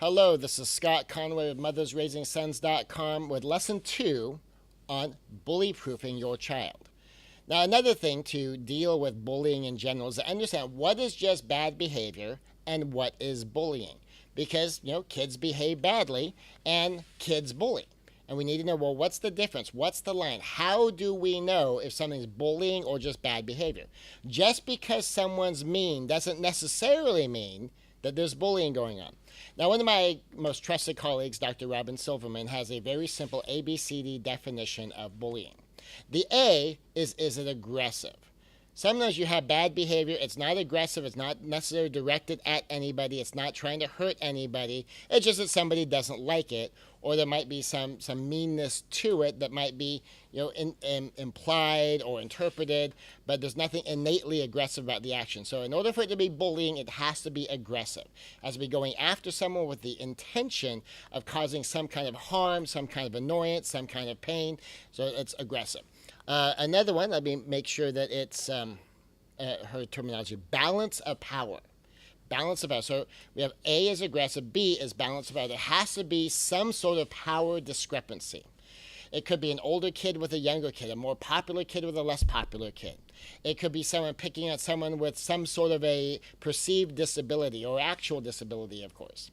Hello, this is Scott Conway with mothersraisingsons.com with lesson 2 on bully proofing your child. Now, another thing to deal with bullying in general is to understand what is just bad behavior and what is bullying. Because, kids behave badly and kids bully. And we need to know, well, what's the difference? What's the line? How do we know if something's bullying or just bad behavior? Just because someone's mean doesn't necessarily mean that there's bullying going on. Now, one of my most trusted colleagues, Dr. Robin Silverman, has a very simple ABCD definition of bullying. The A is it aggressive? Sometimes you have bad behavior. It's not aggressive. It's not necessarily directed at anybody. It's not trying to hurt anybody. It's just that somebody doesn't like it, or there might be some meanness to it that might be implied or interpreted, but there's nothing innately aggressive about the action. So in order for it to be bullying, it has to be aggressive. It has to be going after someone with the intention of causing some kind of harm, some kind of annoyance, some kind of pain. So it's aggressive. Another one, let me make sure that it's her terminology, balance of power. Balance of power. So we have A is aggressive, B is balance of power. There has to be some sort of power discrepancy. It could be an older kid with a younger kid, a more popular kid with a less popular kid. It could be someone picking on someone with some sort of a perceived disability or actual disability, of course.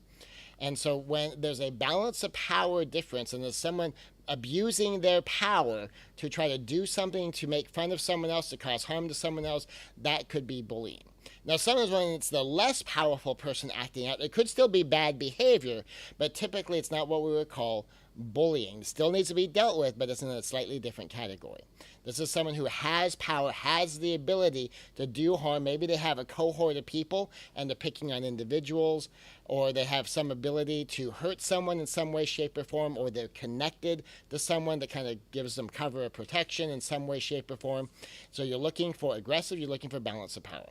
And so when there's a balance of power difference and there's someone abusing their power to try to do something to make fun of someone else, to cause harm to someone else, that could be bullying. Now, sometimes when it's the less powerful person acting out, it could still be bad behavior, but typically it's not what we would call bullying. It still needs to be dealt with, but it's in a slightly different category. This is someone who has power, has the ability to do harm. Maybe they have a cohort of people and they're picking on individuals, or they have some ability to hurt someone in some way, shape, or form, or they're connected to someone that kind of gives them cover or protection in some way, shape, or form. So you're looking for aggressive, you're looking for balance of power.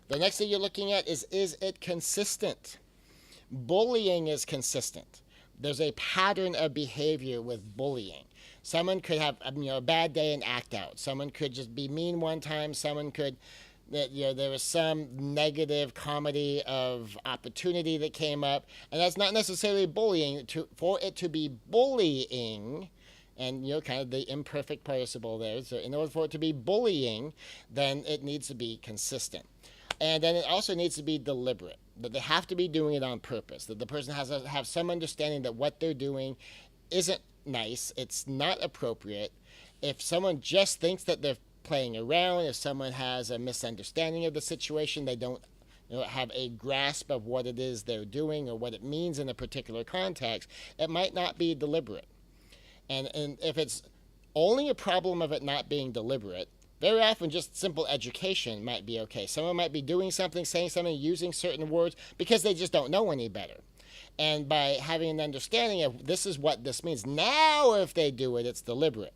The next thing you're looking at is it consistent? Bullying is consistent. There's a pattern of behavior with bullying. Someone could have a bad day and act out. Someone could just be mean one time. Someone could, there was some negative comedy of opportunity that came up, and that's not necessarily bullying. For it to be bullying, and kind of the imperfect participle there. So in order for it to be bullying, then it needs to be consistent. And then it also needs to be deliberate, that they have to be doing it on purpose, that the person has to have some understanding that what they're doing isn't nice, it's not appropriate. If someone just thinks that they're playing around, if someone has a misunderstanding of the situation, they don't have a grasp of what it is they're doing or what it means in a particular context, it might not be deliberate. And if it's only a problem of it not being deliberate, very often just simple education might be okay. Someone might be doing something, saying something, using certain words because they just don't know any better. And by having an understanding of this is what this means, now if they do it, it's deliberate.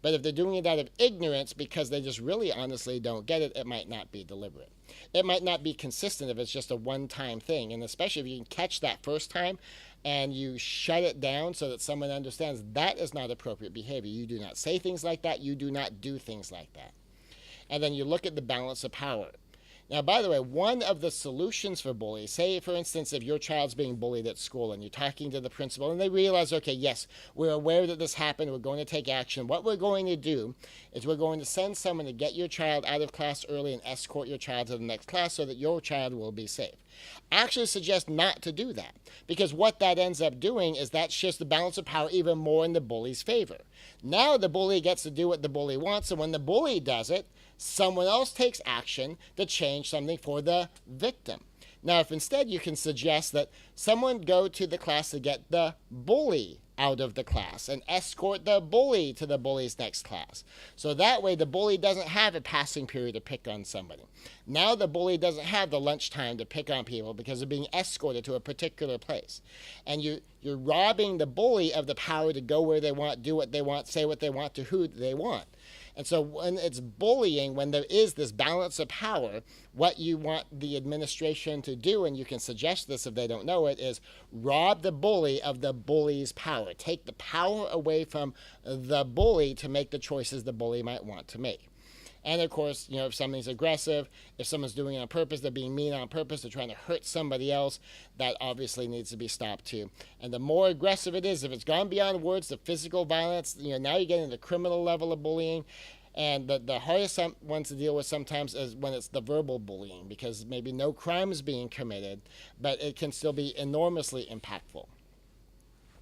But if they're doing it out of ignorance because they just really honestly don't get it, it might not be deliberate. It might not be consistent if it's just a one-time thing. And especially if you can catch that first time and you shut it down so that someone understands that is not appropriate behavior. You do not say things like that. You do not do things like that. And then you look at the balance of power. Now, by the way, one of the solutions for bullying, say, for instance, if your child's being bullied at school and you're talking to the principal and they realize, okay, yes, we're aware that this happened, we're going to take action. What we're going to do is we're going to send someone to get your child out of class early and escort your child to the next class so that your child will be safe. Actually suggest not to do that, because what that ends up doing is that shifts the balance of power even more in the bully's favor. Now the bully gets to do what the bully wants, and when the bully does it, someone else takes action to change something for the victim. Now, if instead you can suggest that someone go to the class to get the bully out of the class and escort the bully to the bully's next class. So that way the bully doesn't have a passing period to pick on somebody. Now the bully doesn't have the lunchtime to pick on people because they're being escorted to a particular place. And you're robbing the bully of the power to go where they want, do what they want, say what they want to who they want. And so when it's bullying, when there is this balance of power, what you want the administration to do, and you can suggest this if they don't know it, is rob the bully of the bully's power. Take the power away from the bully to make the choices the bully might want to make. And of course, if something's aggressive, if someone's doing it on purpose, they're being mean on purpose, they're trying to hurt somebody else, that obviously needs to be stopped too. And the more aggressive it is, if it's gone beyond words, the physical violence, now you're getting the criminal level of bullying. And the hardest ones to deal with sometimes is when it's the verbal bullying, because maybe no crime is being committed, but it can still be enormously impactful.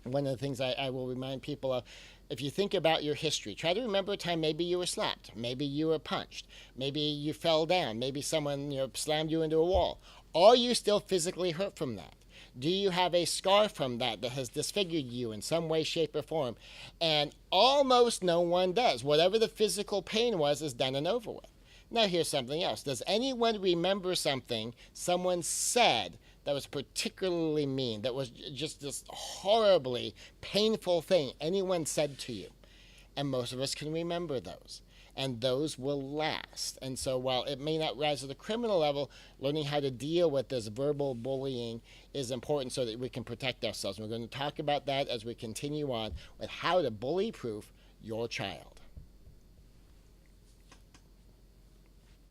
One of the things I will remind people of, if you think about your history, try to remember a time maybe you were slapped, maybe you were punched, maybe you fell down, maybe someone slammed you into a wall. Are you still physically hurt from that? Do you have a scar from that has disfigured you in some way, shape, or form? And almost no one does. Whatever the physical pain was is done and over with. Now here's something else. Does anyone remember something someone said that was particularly mean, that was just this horribly painful thing anyone said to you? And most of us can remember those. And those will last. And so while it may not rise to the criminal level, learning how to deal with this verbal bullying is important so that we can protect ourselves. And we're going to talk about that as we continue on with how to bully-proof your child.